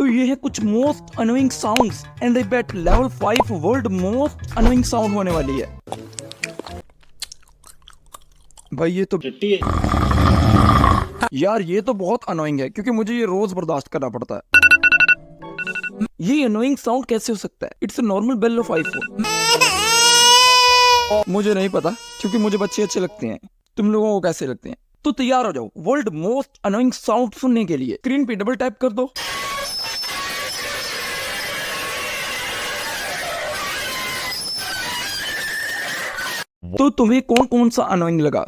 तो ये है कुछ most annoying sounds and I bet level 5 world most annoying sound होने वाली है। भाई ये तो यार ये तो बहुत अनोइंग है क्योंकि मुझे ये रोज बर्दाश्त करना पड़ता है। ये अनोइंग साउंड कैसे हो सकता है? It's a normal bell of iPhone. मुझे नहीं पता क्योंकि मुझे बच्चे अच्छे लगते हैं। तुम लोगों को कैसे लगते हैं? तो तैयार हो जाओ वर्ल्ड मोस्ट अनोइंग साउंड सुनने के लिए। स्क्रीन पे डबल टैप कर दो। तो तुम्हें कौन कौन सा अनोइंग लगा?